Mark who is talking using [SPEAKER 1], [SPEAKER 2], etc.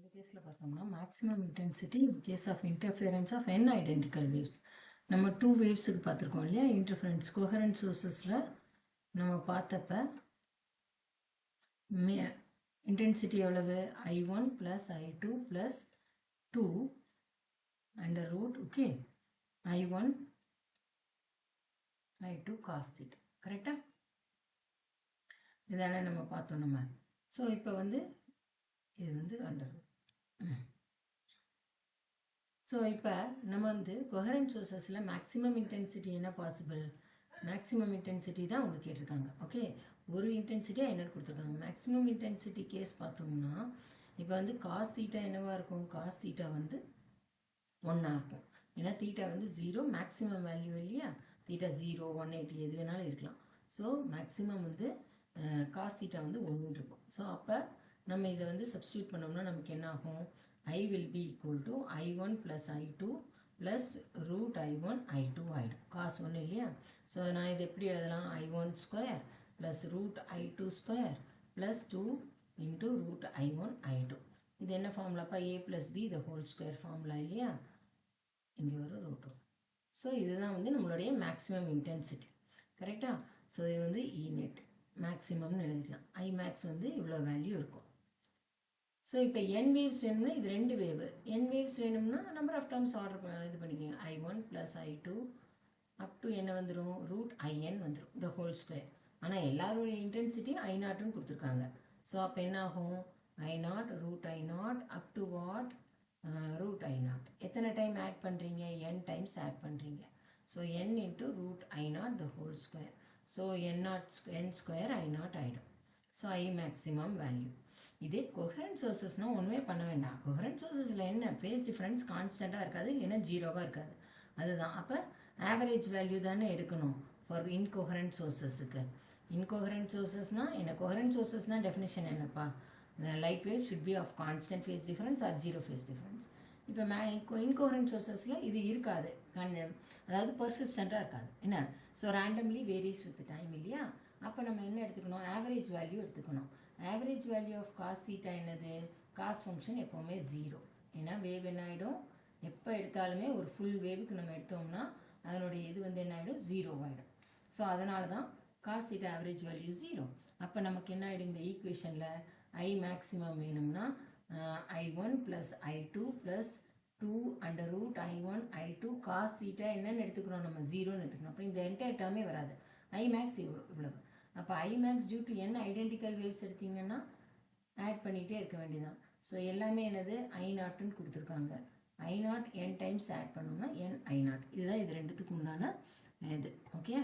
[SPEAKER 1] இந்த கேஸில் பார்த்தோம்னா maximum intensity in case of interference of n identical waves. நம்ம 2 வேவ்ஸுக்கு பார்த்துருக்கோம் இல்லையா, இன்டர்ஃபியரன்ஸ் கோஹரண்ட் சோர்ஸஸில் நம்ம பார்த்தப்ப இன்டென்சிட்டி எவ்வளவு I1 + I2 + 2 under root okay I1 I2 cos θ. கரெக்டா? இதானே நம்ம பார்த்தோம் நம்ம. ஸோ இப்போ இது அண்டர் ரூட். ஸோ இப்போ நம்ம கோஹரண்ட் சோர்ஸஸில் மேக்ஸிமம் இன்டென்சிட்டி என்ன பாசிபிள், மேக்ஸிமம் இன்டென்சிட்டி தான் அவங்க கேட்டிருக்காங்க. ஓகே, ஒரு இன்டென்சிட்டியாக என்ன கொடுத்துருக்காங்க. மேக்ஸிமம் இன்டென்சிட்டி கேஸ் பார்த்தோம்னா இப்போ காஸ் தீட்டா என்னவா இருக்கும், காஸ் தீட்டா 1 இருக்கும். ஏன்னா தீட்டா 0 மேக்ஸிமம் வேல்யூ இல்லையா, தீட்டா 0 180 எது வேணாலும் இருக்கலாம். ஸோ மேக்ஸிமம் காஸ் தீட்டா 1 இருக்கும். ஸோ அப்போ நம்ம இதை சப்ஸ்டியூட் பண்ணோம்னா நமக்கு என்ன ஆகும், I will be equal to I1 plus I2 plus root I1 I2 ஆயிடும். காஸ் 1 இல்லையா. ஸோ நான் இது எப்படி எழுதலாம், I1 square plus root I2 square plus 2 into root I1 I2. இது என்ன ஃபார்முலாப்பா, A plus B the whole square formula இல்லையா, இங்கே ஒரு ரூட். ஸோ இதுதான் நம்மளுடைய மேக்ஸிமம் இன்டென்சிட்டி. கரெக்டா? ஸோ இது E net மேக்ஸிமம்னு எழுதிக்கலாம். I max இவ்வளோ வேல்யூ இருக்கும். ஸோ இப்போ n வேவ்ஸ் வேணும்னா இது 2 வேவ். n வேவ்ஸ் வேணும்னா நம்பர் ஆஃப் டர்ம்ஸ் ஆர்டர் இது பண்ணிக்கோங்க. I1 + I2 அப் டு என்ன வந்துடும், ரூட் IN வந்துடும் த ஹோல் ஸ்கொயர். ஆனால் எல்லாருடைய இன்டென்சிட்டி I0ன்னு கொடுத்துருக்காங்க. ஸோ அப்போ என்ன ஆகும், I0 root I0 up to what root I0. எத்தனை டைம் ஆட் பண்ணுறீங்க, n டைம்ஸ் ஆட் பண்ணுறீங்க. So n into root I0 the whole square. So n square I0 ஆகிடும். So I maximum value. இதே coherent சோர்ஸஸ்னால் ஒன்றுமே பண்ண வேண்டாம். கோஹரண்ட் சோர்ஸஸில் என்ன, ஃபேஸ் டிஃப்ரென்ஸ் கான்ஸ்டண்ட்டாக இருக்காது, இல்லைன்னா ஜீரோவாக இருக்காது. அதுதான் அப்போ ஆவரேஜ் வேல்யூ தானே எடுக்கணும் ஃபார் இன்கோஹரண்ட் சோர்ஸஸுக்கு. இன்கோஹரண்ட் சோர்ஸஸ்னால் என்ன, கோஹரண்ட் சோர்ஸஸ்னால் டெஃபினேஷன் என்னப்பா, light wave should be of constant phase difference or zero phase difference. இப்போ இன்கோஹரண்ட் சோர்ஸஸில் இது இருக்காது, அதாவது பர்சிஸ்டண்ட்டாக இருக்காது என்ன. So randomly varies with time இல்லையா. அப்போ நம்ம என்ன எடுத்துக்கணும், ஆவரேஜ் வேல்யூ எடுத்துக்கணும். Average value of cos theta என்னது, காஸ் ஃபங்க்ஷன் எப்போவுமே 0. ஏன்னா வேவ் என்ன ஆகிடும், எப்போ எடுத்தாலுமே ஒரு ஃபுல் வேவுக்கு நம்ம எடுத்தோம்னா அதனுடைய இது என்ன ஆகிடும், 0 ஆகிடும். ஸோ அதனால தான் காஸ் தீட்டா ஆவரேஜ் வேல்யூ 0. அப்போ நமக்கு என்ன ஆகிடும், இந்த ஈக்குவேஷனில் I மேக்ஸிமம் வேணும்னா I1 + I2 + 2 under root I1 I2 cos theta என்னன்னு எடுத்துக்கிறோம், நம்ம 0ன்னு எடுத்துக்கணும். அப்புறம் இந்த என்டையர் டேர்மே வராது. I மேக்ஸ் இவ்வளவு. அப்போ I max due to n identical waves எடுத்தீங்கன்னா ஆட் பண்ணிகிட்டே இருக்க வேண்டியதான். ஸோ எல்லாமே என்னது I0ன்னு கொடுத்துருக்காங்க. I0 n டைம்ஸ் ஆட் பண்ணோம்னா n I0. இதுதான் இது ரெண்டுத்துக்கு உண்டான இது. ஓகே.